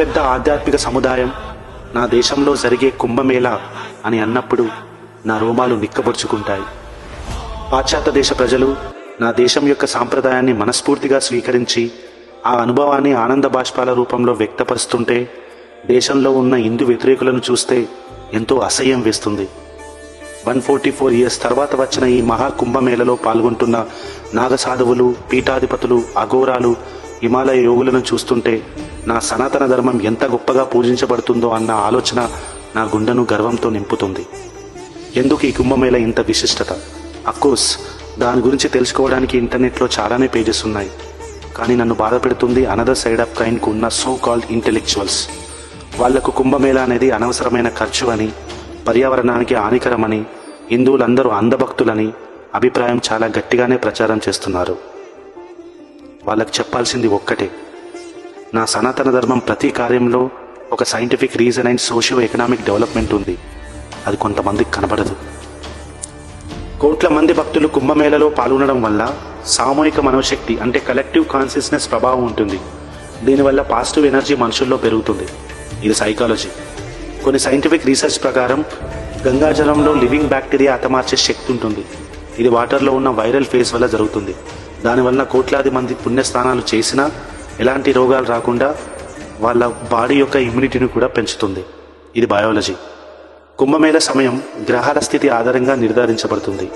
పెద్ద ఆధ్యాత్మిక సముదాయం నా దేశంలో జరిగే కుంభమేళా అని అన్నప్పుడు నా రోమాలు నిక్కబొడుచుకుంటాయి. పాశ్చాత్య దేశ ప్రజలు నా దేశం యొక్క సాంప్రదాయాన్ని మనస్ఫూర్తిగా స్వీకరించి ఆ అనుభవాన్ని ఆనంద బాష్పాల రూపంలో వ్యక్తపరుస్తుంటే దేశంలో ఉన్న హిందూ వ్యతిరేకులను చూస్తే ఎంతో అసహ్యం వేస్తుంది. 144 ఇయర్స్ తర్వాత వచ్చిన ఈ మహాకుంభమేళలో పాల్గొంటున్న నాగసాధువులు, పీఠాధిపతులు, అఘోరాలు, హిమాలయ యోగులను చూస్తుంటే నా సనాతన ధర్మం ఎంత గొప్పగా పూజించబడుతుందో అన్న ఆలోచన నా గుండెను గర్వంతో నింపుతుంది. ఎందుకు ఈ కుంభమేళ ఇంత విశిష్టత? అఫ్కోర్స్ దాని గురించి తెలుసుకోవడానికి ఇంటర్నెట్లో చాలానే పేజెస్ ఉన్నాయి. కానీ నన్ను బాధపెడుతుంది అనదర్ సైడ్ ఆఫ్ కైండ్కు ఉన్న సో కాల్డ్ ఇంటెలెక్చువల్స్. వాళ్లకు కుంభమేళా అనేది అనవసరమైన ఖర్చు అని, పర్యావరణానికి హానికరమని, హిందువులందరూ అంధభక్తులని అభిప్రాయం చాలా గట్టిగానే ప్రచారం చేస్తున్నారు. వాళ్ళకు చెప్పాల్సింది ఒక్కటే, నా సనాతన ధర్మం ప్రతి కార్యంలో ఒక scientific reason and socio economic development ఉంది. అది కొంతమందికి కనబడదు. కోట్ల మంది భక్తులు కుంభమేళలో పాల్గొనడం వల్ల సామూహిక మనోశక్తి అంటే కలెక్టివ్ కాన్షియస్నెస్ ప్రభావం ఉంటుంది. దీనివల్ల పాజిటివ్ ఎనర్జీ మనుషుల్లో పెరుగుతుంది. ఇది సైకాలజీ. కొన్ని సైంటిఫిక్ రీసెర్చ్ ప్రకారం గంగాజలంలో లివింగ్ బ్యాక్టీరియా హతమార్చే శక్తి ఉంటుంది. ఇది వాటర్లో ఉన్న వైరల్ ఫేజ్ వల్ల జరుగుతుంది. దానివల్ల కోట్లాది మంది పుణ్యస్నానాలు చేసినా ఎలాంటి రోగాలు రాకుండా వాళ్ళ బాడీ యొక్క ఇమ్యూనిటీని కూడా పెంచుతుంది. ఇది బయాలజీ. కుంభమేళ సమయం గ్రహాల స్థితి ఆధారంగా నిర్ధారించబడుతుంది.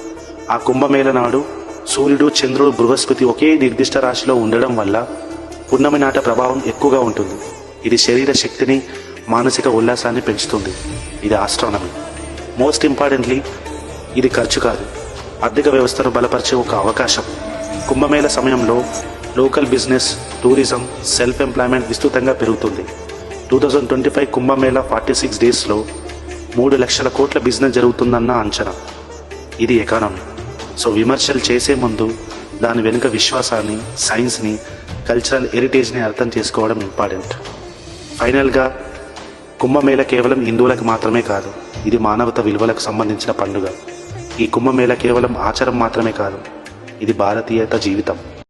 ఆ కుంభమేళ నాడు సూర్యుడు, చంద్రుడు, బృహస్పతి ఒకే నిర్దిష్ట రాశిలో ఉండడం వల్ల పున్నమి నాట ప్రభావం ఎక్కువగా ఉంటుంది. ఇది శరీర శక్తిని, మానసిక ఉల్లాసాన్ని పెంచుతుంది. ఇది ఆస్ట్రానమీ. మోస్ట్ ఇంపార్టెంట్లీ ఇది ఖర్చు కాదు, ఆర్థిక వ్యవస్థను బలపరిచే ఒక అవకాశం. కుంభమేళ సమయంలో local business, tourism, self employment విస్తృతంగా పెరుగుతుంది. 2025 కుంభమేళ 46 డేస్లో 3 లక్షల కోట్ల బిజినెస్ జరుగుతుందన్న అంచనా. ఇది ఎకానమీ. సో విమర్శలు చేసే ముందు దాని వెనుక విశ్వాసాన్ని, సైన్స్ని, కల్చరల్ హెరిటేజ్ని అర్థం చేసుకోవడం ఇంపార్టెంట్. ఫైనల్గా కుంభమేళ కేవలం హిందువులకు మాత్రమే కాదు, ఇది మానవత విలువలకు సంబంధించిన పండుగ. ఈ కుంభమేళ కేవలం ఆచారం మాత్రమే కాదు, ఇది భారతీయత జీవితం.